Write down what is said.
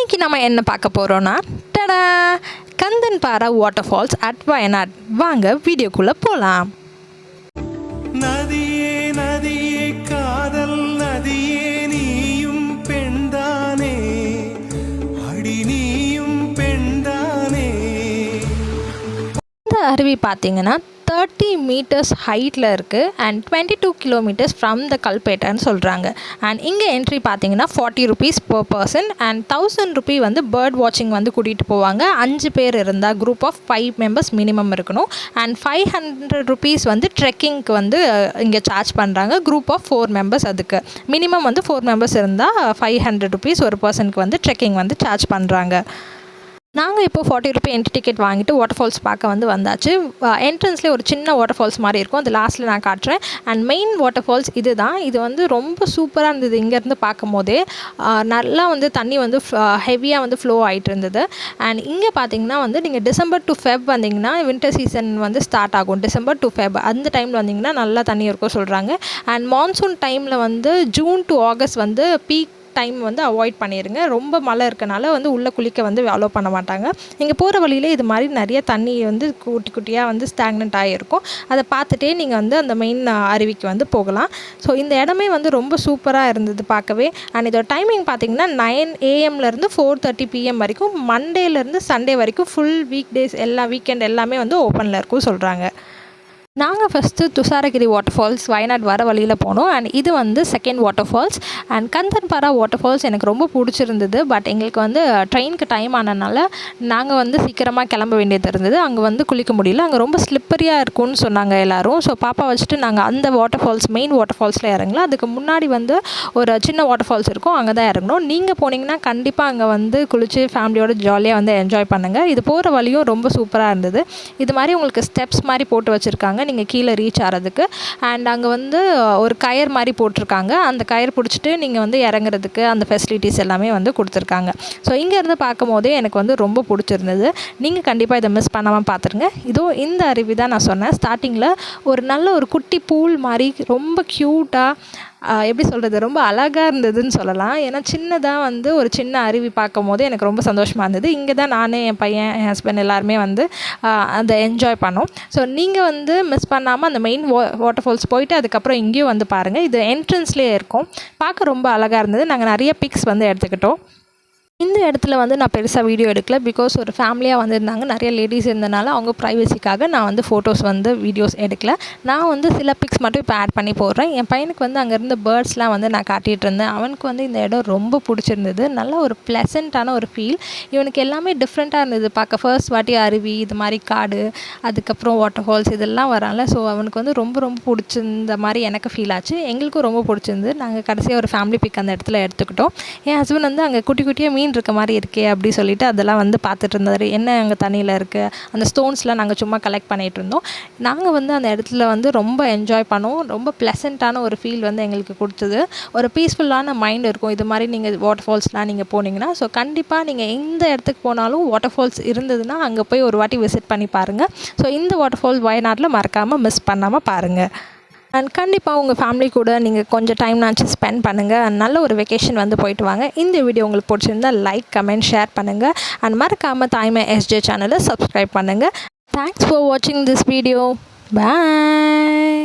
இன்றைக்கி நம்ம என்ன பார்க்க போகிறோன்னா டடா கந்தன்பாரா வாட்டர் ஃபால்ஸ் அட் வயநாட். வாங்க வீடியோக்குள்ளே போகலாம். நதியே நதியே காதல் நதியே நீயும் பெண்தானே, அடி நீயும் பெண்தானே. இந்த அருவி பார்த்தீங்கன்னா 30 மீட்டர்ஸ் ஹைட்டில் இருக்குது அண்ட் 22 கிலோமீட்டர்ஸ் ஃப்ரம் த கல்பேட்டான்னு சொல்கிறாங்க. அண்ட் இங்கே என்ட்ரி பார்த்தீங்கன்னா 40 rupees per person and 1000 rupee வந்து பேர்ட் வாட்சிங் வந்து கூட்டிகிட்டு போவாங்க. 5 பேர் இருந்தால் குரூப் ஆஃப் 5 members மினிமம் இருக்கணும். அண்ட் 500 rupees வந்து ட்ரெக்கிங்க்கு வந்து இங்கே சார்ஜ் பண்ணுறாங்க. குரூப் ஆஃப் 4 members அதுக்கு மினிமம் வந்து 4 members இருந்தால் 500 rupees ஒரு பர்சனுக்கு வந்து ட்ரெக்கிங் வந்து சார்ஜ் பண்ணுறாங்க. நாங்கள் இப்போ 40 rupee என்ட்ரி டிக்கெட் வாங்கிட்டு வாட்டர் ஃபால்ஸ் பார்க்க வந்தாச்சு. என்ட்ரன்ஸ்லேயே ஒரு சின்ன வாட்டர் ஃபால்ஸ் மாதிரி இருக்கும், அது லாஸ்ட்டில் நான் காட்டுறேன். அண்ட் மெயின் வாட்டர் ஃபால்ஸ் இது தான். இது வந்து ரொம்ப சூப்பராக இருந்தது. இங்கேருந்து பார்க்கும் போதே நல்லா வந்து தண்ணி வந்து ஹெவியாக வந்து ஃப்ளோ ஆகிட்டு இருந்தது. அண்ட் இங்கே பார்த்தீங்கன்னா வந்து நீங்கள் டிசம்பர் டு ஃபெப் வந்தீங்கன்னா வின்டர் சீசன் வந்து ஸ்டார்ட் ஆகும். டிசம்பர் டு ஃபெப் அந்த டைமில் வந்தீங்கன்னா நல்லா தண்ணி இருக்கும் சொல்கிறாங்க. அண்ட் மான்சூன் டைமில் வந்து ஜூன் டு ஆகஸ்ட் வந்து பீக் டைம் வந்து அவாய்ட் பண்ணிடுங்க. ரொம்ப மழை இருக்கனால வந்து உள்ளே குளிக்க வந்து அலோவ் பண்ண மாட்டாங்க. நீங்கள் போகிற வழியிலே இது மாதிரி நிறைய தண்ணி வந்து குட்டி குட்டியாக வந்து ஸ்டாக்னண்ட் ஆகிருக்கும். அதை பார்த்துட்டே நீங்கள் வந்து அந்த மெயின் அருவிக்கு வந்து போகலாம். ஸோ இந்த இடமே வந்து ரொம்ப சூப்பராக இருந்தது பார்க்கவே. அண்ட் இதோட டைமிங் பார்த்தீங்கன்னா 9 AM - 4:30 PM வரைக்கும், மண்டேலேருந்து சண்டே வரைக்கும் ஃபுல் வீக் டேஸ் வீக்கெண்ட் எல்லாமே வந்து ஓப்பனில் இருக்கும் சொல்கிறாங்க. நாங்கள் first Thusharagiri water falls Wayanad வர வழியில் போனோம். அண்ட் இது வந்து second water falls. And Kanthanpara water falls எனக்கு ரொம்ப பிடிச்சிருந்தது. பட் எங்களுக்கு வந்து ட்ரெயினுக்கு டைம் ஆனதுனால நாங்கள் வந்து சீக்கிரமாக கிளம்ப வேண்டியது இருந்தது. அங்கே வந்து குளிக்க முடியல, அங்கே ரொம்ப ஸ்லிப்பரியாக இருக்கும்னு சொன்னாங்க எல்லோரும். ஸோ பாப்பா வச்சுட்டு நாங்கள் அந்த வாட்டர் ஃபால்ஸ் மெயின் வாட்டர் ஃபால்ஸில் இறங்கலாம். அதுக்கு முன்னாடி வந்து ஒரு சின்ன வாட்டர் ஃபால்ஸ் இருக்கும், அங்கே தான் இறங்கணும். நீங்கள் போனீங்கன்னா கண்டிப்பாக அங்கே வந்து குளித்து ஃபேமிலியோட ஜாலியாக வந்து என்ஜாய் பண்ணுங்கள். இது போகிற வழியும் ரொம்ப சூப்பராக இருந்தது. இது மாதிரி உங்களுக்கு ஸ்டெப்ஸ் மாதிரி போட்டு வச்சுருக்காங்க நீங்கள் கீழே ரீச் ஆகிறதுக்கு. அண்ட் அங்கே வந்து ஒரு கயர் மாதிரி போட்டிருக்காங்க. அந்த கயர் பிடிச்சிட்டு நீங்கள் வந்து இறங்குறதுக்கு அந்த ஃபெசிலிட்டிஸ் எல்லாமே வந்து கொடுத்துருக்காங்க. ஸோ இங்கேருந்து பார்க்கும் போதே எனக்கு வந்து ரொம்ப பிடிச்சிருந்தது. நீங்கள் கண்டிப்பாக இதை மிஸ் பண்ணாமல் பார்த்துருங்க. இதோ இந்த அருவி தான் நான் சொன்னேன் ஸ்டார்டிங்கில். ஒரு நல்ல ஒரு குட்டி பூல் மாதிரி ரொம்ப க்யூட்டாக எப்படி சொல்கிறது, ரொம்ப அழகாக இருந்ததுன்னு சொல்லலாம். ஏன்னா சின்னதாக வந்து ஒரு சின்ன அருவி பார்க்கும் போது எனக்கு ரொம்ப சந்தோஷமாக இருந்தது. இங்கே தான் நான், என் பையன், என் ஹஸ்பண்ட் எல்லாருமே வந்து அதை என்ஜாய் பண்ணோம். ஸோ நீங்கள் வந்து மிஸ் பண்ணாமல் அந்த மெயின் வாட்டர் ஃபால்ஸ் போயிட்டு அதுக்கப்புறம் இங்கேயும் வந்து பாருங்கள். இது என்ட்ரன்ஸ்லேயே இருக்கும். பார்க்க ரொம்ப அழகாக இருந்தது. நாங்கள் நிறைய பிக்ஸ் வந்து எடுத்துக்கிட்டோம். இந்த இடத்துல வந்து நான் பெருசாக வீடியோ எடுக்கல. பிகாஸ் ஒரு ஃபேமிலியாக வந்திருந்தாங்க, நிறைய லேடிஸ் இருந்தனால அவங்க ப்ரைவசிக்காக நான் வந்து ஃபோட்டோஸ் வந்து வீடியோஸ் எடுக்கல. நான் வந்து சில பிக்ஸ் மட்டும் இப்போ ஆட் பண்ணி போடுறேன். என் பையனுக்கு வந்து அங்கே இருந்த பேர்ட்ஸ்லாம் வந்து நான் காட்டிகிட்டு இருந்தேன். அவனுக்கு வந்து இந்த இடம் ரொம்ப பிடிச்சிருந்தது. நல்ல ஒரு ப்ளசண்ட்டான ஒரு ஃபீல். இவனுக்கு எல்லாமே டிஃப்ரெண்ட்டாக இருந்தது பார்க்க. ஃபர்ஸ்ட் வாட்டி அருவி, இது மாதிரி காடு, அதுக்கப்புறம் வாட்டர் ஃபால்ஸ் இதெல்லாம் வரால. ஸோ அவனுக்கு வந்து ரொம்ப ரொம்ப பிடிச்சிருந்த மாதிரி எனக்கு ஃபீல் ஆச்சு. எங்களுக்கும் ரொம்ப பிடிச்சிருந்து நாங்கள் கடைசியாக ஒரு ஃபேமிலி பிக் அந்த இடத்துல எடுத்துக்கிட்டோம். என் ஹஸ்பண்ட் வந்து அங்கே குட்டி குட்டியாக மீன் இருக்க மாதிரி இருக்கே அப்படி சொல்லிட்டு அதெல்லாம் வந்து பார்த்துட்டு இருந்தார். என்ன அங்கே தண்ணியில் இருக்குது, அந்த ஸ்டோன்ஸ்லாம் நாங்கள் சும்மா கலெக்ட் பண்ணிகிட்டு இருந்தோம். நாங்கள் வந்து அந்த இடத்துல வந்து ரொம்ப என்ஜாய் பண்ணோம். ரொம்ப ப்ளசண்ட்டான ஒரு ஃபீல் வந்து எங்களுக்கு கொடுத்தது. ஒரு பீஸ்ஃபுல்லான மைண்ட் இருக்கும் இது மாதிரி நீங்கள் வாட்டர் ஃபால்ஸ்லாம் நீங்கள் போனீங்கன்னா. ஸோ கண்டிப்பாக நீங்கள் எந்த இடத்துக்கு போனாலும் வாட்டர் ஃபால்ஸ் இருந்ததுன்னா அங்கே போய் ஒரு வாட்டி விசிட் பண்ணி பாருங்கள். ஸோ இந்த வாட்டர் ஃபால்ஸ் வயநாட்டில் மறக்காமல் மிஸ் பண்ணாமல் பாருங்கள். அண்ட் கண்டிப்பாக உங்கள் ஃபேமிலி கூட நீங்கள் கொஞ்சம் டைம்னாச்சு ஸ்பெண்ட் பண்ணுங்கள். நல்ல ஒரு வெக்கேஷன் வந்து போயிட்டு வாங்க. இந்த வீடியோ உங்களுக்கு பிடிச்சிருந்தால் லைக், கமெண்ட், ஷேர் பண்ணுங்கள். அண்ட் மறக்காமல் தாய்மை SJ சேனலை சப்ஸ்கிரைப் பண்ணுங்கள். தேங்க்ஸ் ஃபார் வாட்சிங் திஸ் வீடியோ. பாய்.